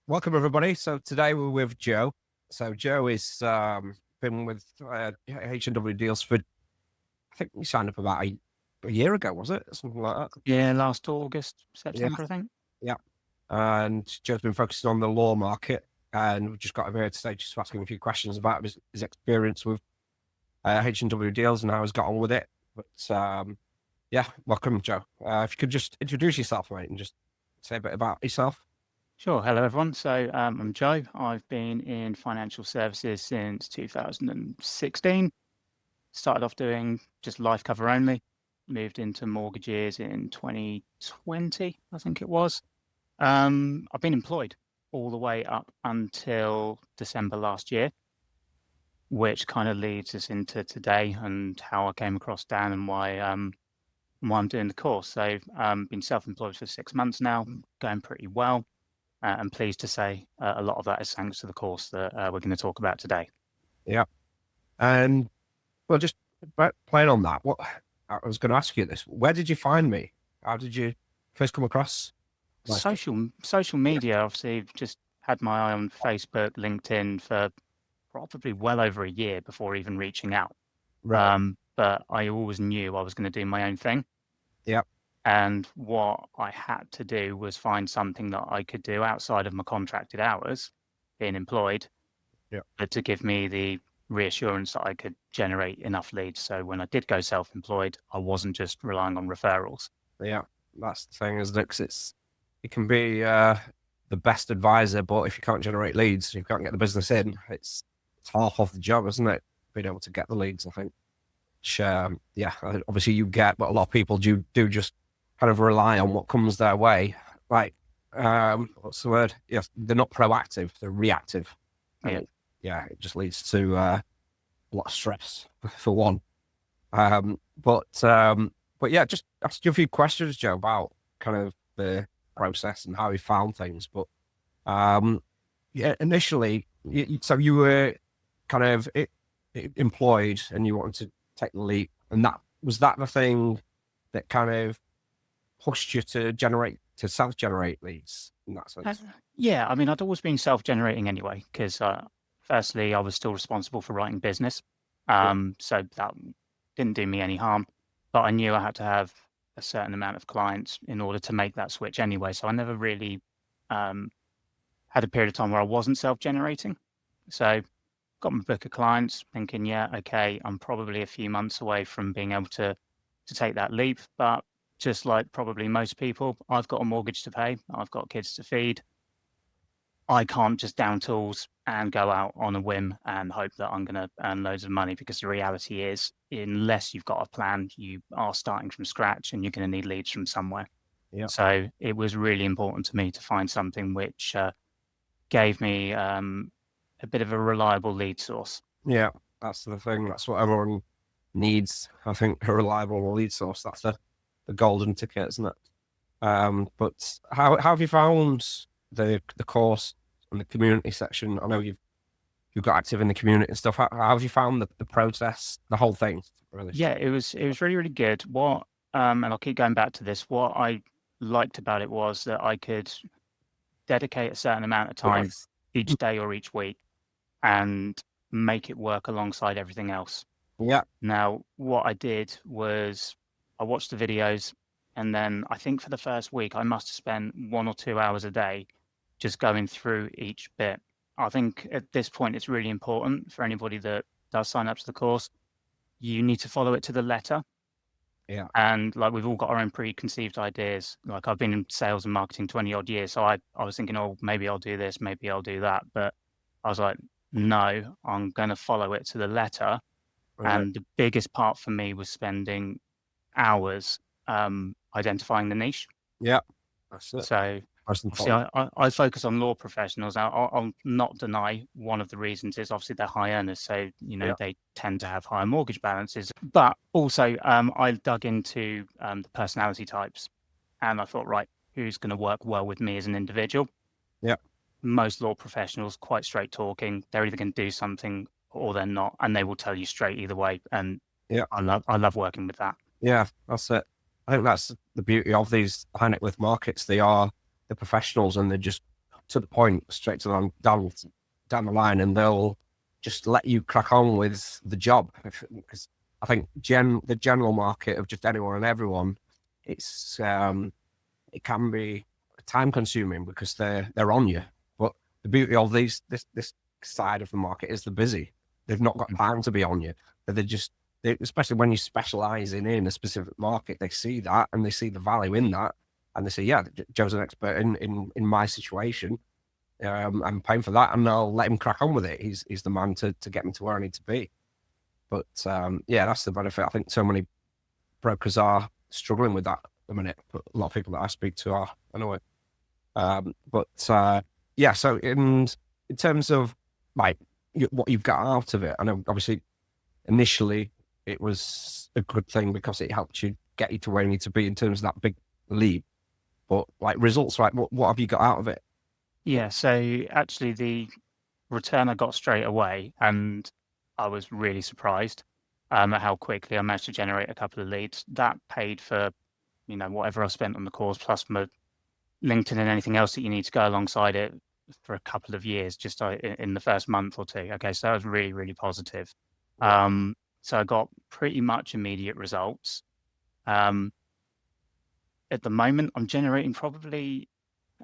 Welcome everybody. So today we're with Joe. So Joe is been with H&W Deals for, I think we signed up about a year ago, was it? Something like that. Yeah, last August, Yeah, September, I think. yeah. And Joe's been focusing on the law market, and we've just got him here today just to ask him a few questions about his experience with H&W Deals and how he's got on with it. But yeah, welcome, Joe. If you could just introduce yourself, mate, and just say a bit about yourself. Sure. Hello, everyone. So I'm Joe. I've been in financial services since 2016. Started off doing just life cover only. Moved into mortgages in 2020, I think it was. I've been employed all the way up until December last year, which kind of leads us into today and how I came across Dan and why I'm doing the course. So been self-employed for 6 months now, going pretty well. And pleased to say a lot of that is thanks to the course that we're going to talk about today. Yeah. And well, just playing on that, what I was going to ask you this: where did you find me? How did you first come across? Social media, obviously, just had my eye on Facebook, LinkedIn for probably well over a year before even reaching out. Right. But I always knew I was going to do my own thing. Yeah. And what I had to do was find something that I could do outside of my contracted hours, being employed, Yeah. but to give me the reassurance that I could generate enough leads. So when I did go self-employed, I wasn't just relying on referrals. Yeah. That's the thing, isn't it? 'Cause it can be the best advisor, but if you can't generate leads, you can't get the business in. It's half of the job, isn't it? Being able to get the leads, I think. Which, yeah, obviously you get, but a lot of people do just kind of rely on what comes their way. Like, what's the word? Yeah, they're not proactive; they're reactive. Yeah. Yeah, it just leads to a lot of stress for one. But yeah, just ask you a few questions, Joe, about kind of the process and how you found things. But yeah, initially, so you were kind of employed and you wanted to take the leap, and that was that the thing that kind of pushed you to self-generate leads in that Uh, sense. yeah, I mean, I'd always been self-generating anyway, because firstly, I was still responsible for writing business. Yeah, So that didn't do me any harm, but I knew I had to have a certain amount of clients in order to make that switch anyway. So I never really um, had a period of time where I wasn't self-generating. So got my book of clients thinking, yeah, okay, I'm probably a few months away from being able to take that leap. But just like probably most people, I've got a mortgage to pay, I've got kids to feed. I can't just down tools and go out on a whim and hope that I'm going to earn loads of money, because the reality is, unless you've got a plan, you are starting from scratch and you're going to need leads from somewhere. yeah, So it was really important to me to find something which gave me a bit of a reliable lead source. yeah. That's the thing. That's what everyone needs. I think a reliable lead source. That's the golden ticket, isn't it? But how have you found the course and the community section? I know you've got active in the community and stuff. How have you found the process, the whole thing? Really? Yeah, it was really, really good. What and I'll keep going back to this. What I liked about it was that I could dedicate a certain amount of time each day or each week and make it work alongside everything else. Yeah, Now, what I did was I watched the videos, and then I think for the first week I must have spent 1 or 2 hours a day just going through each bit. I think at this point it's really important for anybody that does sign up to the course. You need to follow it to the letter. yeah, And like we've all got our own preconceived ideas. Like I've been in sales and marketing 20 odd years. So I was thinking, oh, maybe I'll do this, maybe I'll do that. But I was like, no, I'm going to follow it to the letter. right, And the biggest part for me was spending hours identifying the niche. yeah. That's it. So Most obviously, important. I focus on law professionals. I'll not deny one of the reasons is obviously they're high earners, so Yeah, they tend to have higher mortgage balances. But also, I dug into the personality types, and I thought, right, who's going to work well with me as an individual? yeah, Most law professionals quite straight talking. They're either going to do something or they're not, and they will tell you straight either way. And yeah, I love working with that. yeah. That's it. I think that's the beauty of these high net worth markets. They are the professionals, and they're just to the point, straight to down the line, and they'll just let you crack on with the job. Because I think the general market of just anyone and everyone, it's it can be time consuming because they're on you. But the beauty of this side of the market is they're busy. They've not got time to be on you. They're just especially when you specialize in a specific market, they see that and they see the value in that, and they say, yeah, Joe's an expert in my situation. I'm paying for that, and I'll let him crack on with it. He's the man to get me to where I need to be. But yeah, that's the benefit. I think so many brokers are struggling with that at the minute. But a lot of people that I speak to are anyway. Yeah, so in terms of like what you've got out of it, I know obviously initially it was a good thing because it helped you get you to where you need to be in terms of that big leap. But like results, right? What have you got out of it? Yeah, so actually the return I got straight away, and I was really surprised at how quickly I managed to generate a couple of leads. That paid for, whatever I spent on the course, plus my LinkedIn and anything else that you need to go alongside it for a couple of years, just in the first month or two. Okay, so that was really, really positive. So I got pretty much immediate results. At the moment, I'm generating probably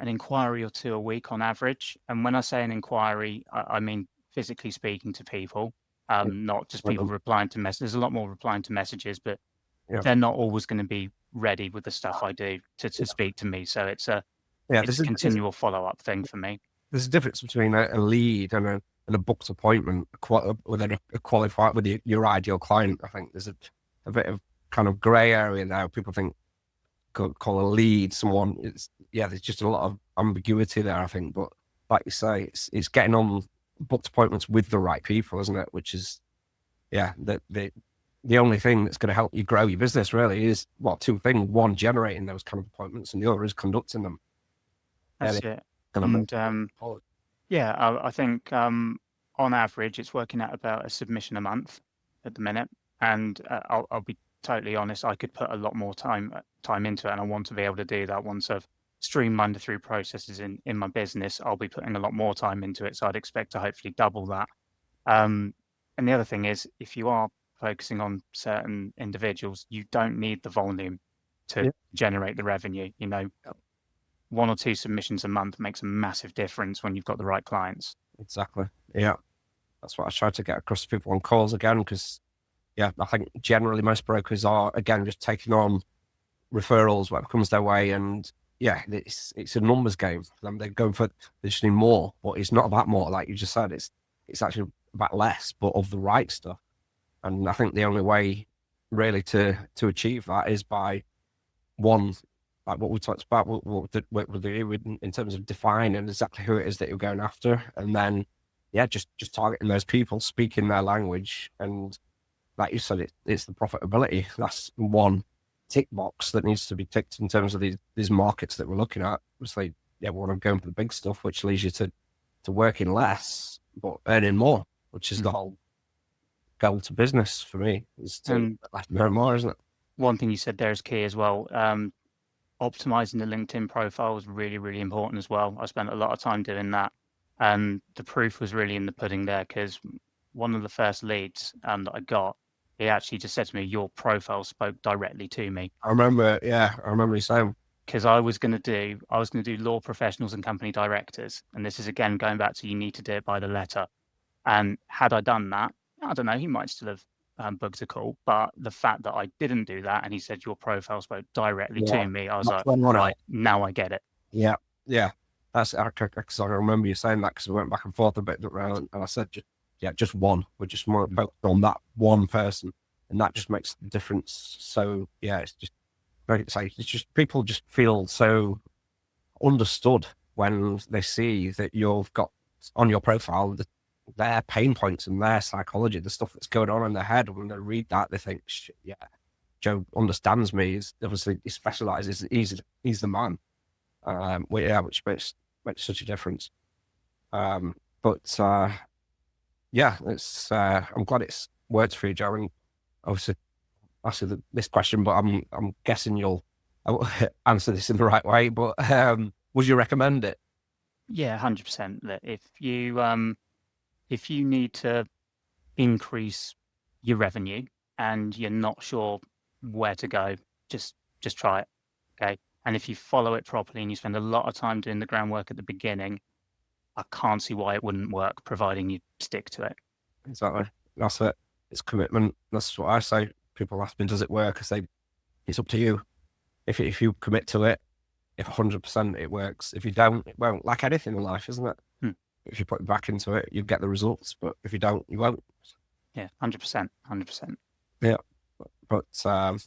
an inquiry or two a week on average. And when I say an inquiry, I mean physically speaking to people, not just people replying to messages. There's a lot more replying to messages, but Yeah, they're not always going to be ready with the stuff I do to speak to me. So it's a continual follow-up thing for me. There's a difference between a lead and a booked appointment with a qualified with your ideal client. I think there's a bit of kind of grey area now. People think call a lead someone. There's just a lot of ambiguity there, I think. But like you say, it's getting on booked appointments with the right people, isn't it? Which is the only thing that's going to help you grow your business really is two things: one, generating those kind of appointments, and the other is conducting them. That's it. And I think on average it's working out about a submission a month at the minute. And I'll be totally honest, I could put a lot more time into it, and I want to be able to do that. Once I've streamlined through processes in my business, I'll be putting a lot more time into it. So I'd expect to hopefully double that. And the other thing is, if you are focusing on certain individuals, you don't need the volume to generate the revenue. One or two submissions a month makes a massive difference when you've got the right clients. Exactly. Yeah. That's what I try to get across to people on calls again, because I think generally most brokers are, again, just taking on referrals, whatever comes their way. And it's a numbers game for them. They're going for, they just need more, but it's not about more. Like you just said, it's actually about less, but of the right stuff. And I think the only way really to achieve that is by one, like what we talked about, what we'll do in terms of defining exactly who it is that you're going after. And then, just targeting those people, speaking their language. And like you said, it's the profitability. That's one tick box that needs to be ticked in terms of these markets that we're looking at. Obviously, we want to go for the big stuff, which leads you to working less, but earning more, which is the whole goal to business for me, is to earn more, isn't it? One thing you said there is key as well. Optimizing the LinkedIn profile was really, really important as well. I spent a lot of time doing that. And the proof was really in the pudding there, because one of the first leads that I got, he actually just said to me, your profile spoke directly to me. I remember you saying. Because I was going to do law professionals and company directors. And this is, again, going back to you need to do it by the letter. And had I done that, I don't know, he might still have booked a call. But the fact that I didn't do that and he said your profile spoke directly to me, I was like, right, now I get it. Yeah. That's because I remember you saying that, because we went back and forth a bit around, and I said, just one. We're just more focused on that one person, and that just makes the difference. So it's just it's just people just feel so understood when they see that you've got on your profile their pain points and their psychology, the stuff that's going on in their head. When they read that, they think, Joe understands me. He's obviously he specializes. He's the man. Which makes such a difference. It's I'm glad it's worked for you, Joe. And obviously, this question, but I'm guessing you'll answer this in the right way. But would you recommend it? Yeah, 100%. That if you need to increase your revenue and you're not sure where to go, just try it. Okay. And if you follow it properly and you spend a lot of time doing the groundwork at the beginning, I can't see why it wouldn't work, providing you stick to it. Exactly. That's it. It's commitment. That's what I say. People ask me, does it work? I say, it's up to you. If you commit to it, if 100% it works. If you don't, it won't. Like anything in life, isn't it? Hmm. If you put it back into it, you get the results. But if you don't, you won't. Yeah, 100%, 100%. Yeah. But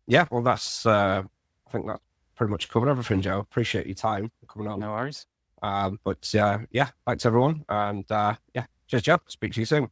yeah, well, that's I think that's pretty much covered everything, Joe. Appreciate your time coming on. No worries. But yeah, thanks everyone, and yeah, cheers, Joe. Speak to you soon.